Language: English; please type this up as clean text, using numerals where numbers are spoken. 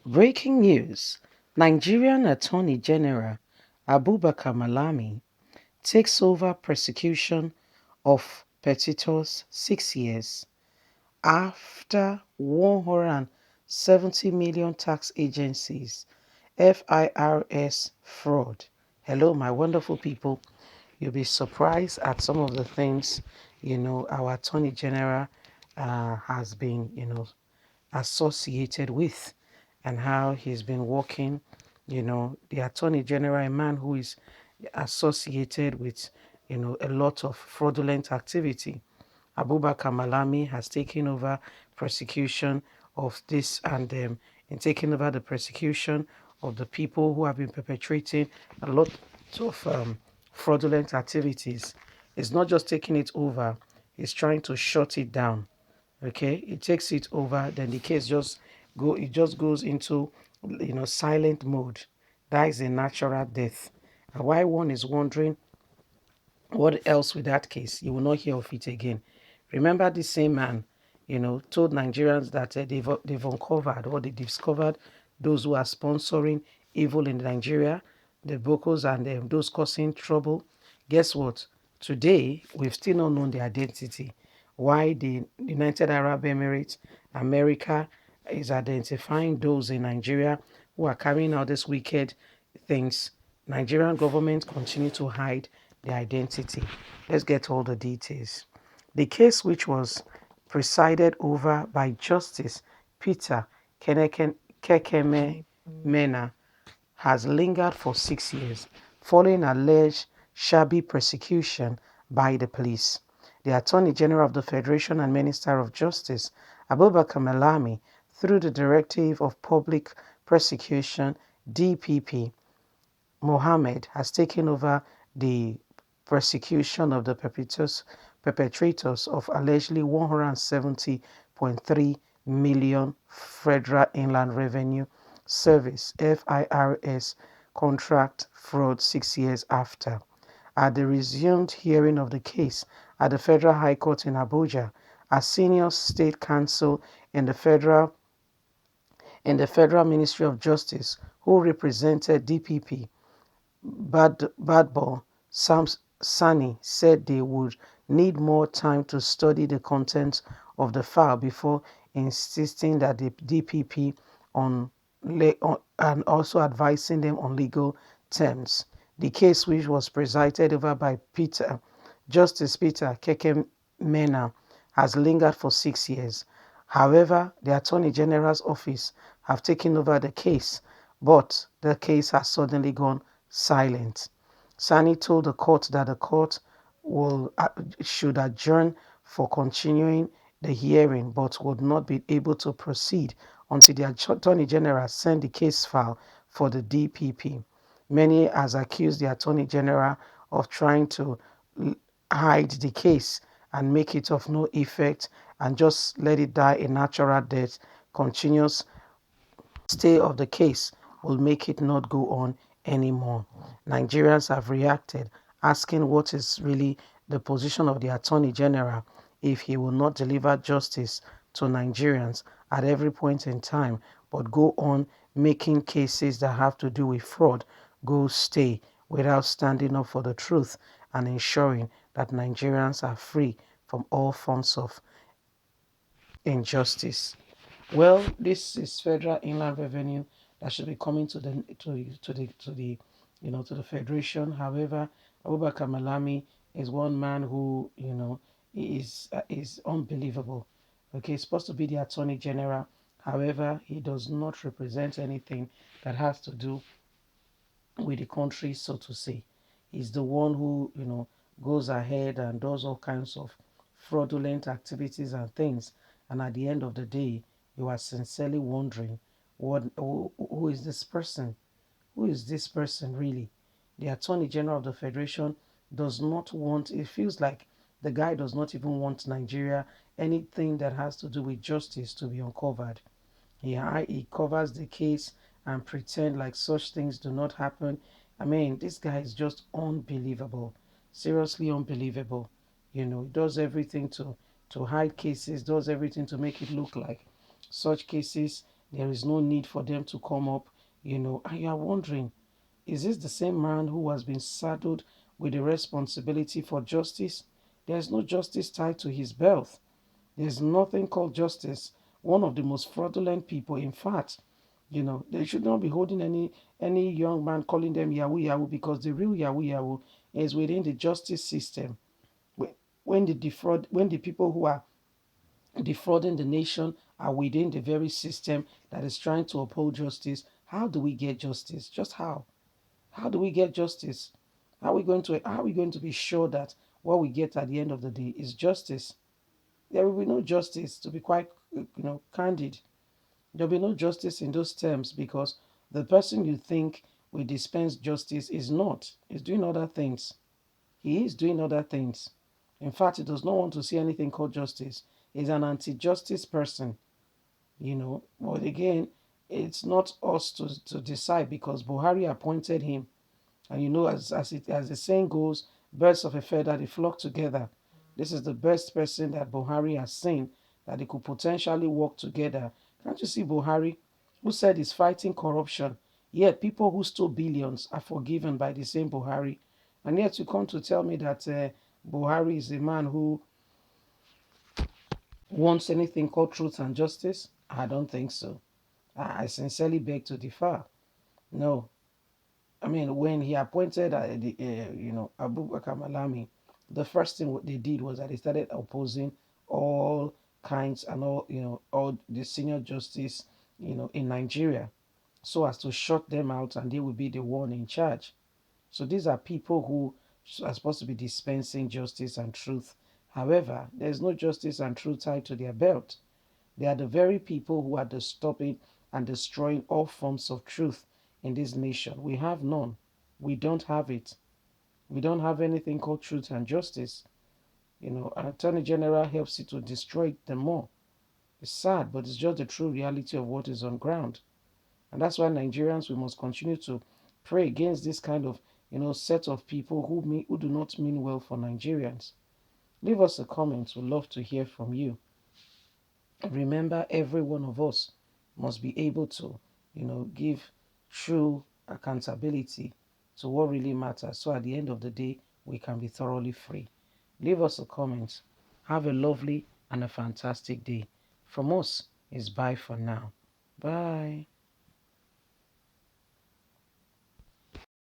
Breaking news: Nigerian Attorney General Abubakar Malami takes over prosecution of petitions 6 years after 170 million tax agencies FIRS fraud. Hello, my wonderful people. You'll be surprised at some of the things, our Attorney General has been, associated with, and how he's been working. The Attorney General, a man who is associated with, a lot of fraudulent activity. Abubakar Malami has taken over prosecution of this, and in taking over the prosecution of the people who have been perpetrating a lot of fraudulent activities. It's not just taking it over, he's trying to shut it down. Okay, it takes it over, then the case it just goes into silent mode. That is a natural death. And why one is wondering what else with that case, you will not hear of it again. Remember, the same man, told Nigerians that they've uncovered, or they discovered, those who are sponsoring evil in Nigeria, the Bokos, and those causing trouble. Guess what? Today, we've still not known their identity. Why the United Arab Emirates, America, is identifying those in Nigeria who are carrying out these wicked things. Nigerian government continue to hide their identity. Let's get all the details. The case, which was presided over by Justice Peter Kekeme Mena, has lingered for 6 years following alleged shabby prosecution by the police. The Attorney General of the Federation and Minister of Justice, Abubakar Malami, through the Directive of Public Prosecution (DPP), Mohammed, has taken over the prosecution of the perpetrators of allegedly 170.3 million Federal Inland Revenue Service (FIRS) contract fraud 6 years after. At the resumed hearing of the case at the Federal High Court in Abuja, a senior state counsel in the Federal Ministry of Justice who represented DPP, Badbo Sani, said they would need more time to study the contents of the file before insisting that the DPP and also advising them on legal terms. The case, which was presided over by Justice Peter Kekemena, has lingered for 6 years. However, the Attorney General's office have taken over the case, but the case has suddenly gone silent. Sani told the court that the court should adjourn for continuing the hearing, but would not be able to proceed until the Attorney General sent the case file for the DPP. Many has accused the Attorney General of trying to hide the case and make it of no effect and just let it die a natural death. Continuous stay of the case will make it not go on anymore. Nigerians have reacted, asking what is really the position of the Attorney General if he will not deliver justice to Nigerians at every point in time, but go on making cases that have to do with fraud go stay without standing up for the truth and ensuring that Nigerians are free from all forms of injustice. Well, this is federal inland revenue that should be coming to the federation. However, Abubakar Malami is one man who is unbelievable. Okay, he's supposed to be the Attorney General. However, he does not represent anything that has to do with the country, so to say. He's the one who, goes ahead and does all kinds of fraudulent activities and things. And at the end of the day, you are sincerely wondering, who is this person? Who is this person really? The Attorney General of the Federation does not want, it feels like the guy does not even want Nigeria, anything that has to do with justice, to be uncovered. He covers the case and pretend like such things do not happen. I mean, this guy is just unbelievable. Seriously unbelievable. He does everything to hide cases, does everything to make it look like such cases There is no need for them to come up, and you are wondering, is this the same man who has been saddled with the responsibility for justice? There's no justice tied to his birth. There's nothing called justice. One of the most fraudulent people, in fact, they should not be holding any young man calling them Yahoo Yahoo, because the real Yahoo Yahoo is within the justice system. When the people who are defrauding the nation are within the very system that is trying to uphold justice, how do we get justice? Just how? How do we get justice? How are we going to be sure that what we get at the end of the day is justice? There will be no justice, to be quite candid. There will be no justice in those terms, because the person you think will dispense justice is not. Is doing other things. He is doing other things. In fact, he does not want to see anything called justice. He's an anti-justice person, But again, it's not us to decide, because Buhari appointed him. And as the saying goes, birds of a feather, they flock together. This is the best person that Buhari has seen, that they could potentially work together. Can't you see Buhari, who said he's fighting corruption, yet people who stole billions are forgiven by the same Buhari? And yet you come to tell me that Buhari is a man who wants anything called truth and justice? I don't think so. I sincerely beg to differ. No, I mean, when he appointed, Abu Bakr Malami, the first thing what they did was that they started opposing all kinds and all the senior justice, in Nigeria, so as to shut them out, and they will be the one in charge. So these are people who are supposed to be dispensing justice and truth. However, there's no justice and truth tied to their belt. They are the very people who are stopping and destroying all forms of truth in this nation. We have none. We don't have it. We don't have anything called truth and justice. An attorney general helps you to destroy them more. It's sad, but it's just the true reality of what is on ground. And that's why Nigerians, we must continue to pray against this kind of, set of people who do not mean well for Nigerians. Leave us a comment. We'd love to hear from you. Remember, every one of us must be able to, give true accountability to what really matters. So at the end of the day, we can be thoroughly free. Leave us a comment. Have a lovely and a fantastic day. From us, is bye for now. Bye.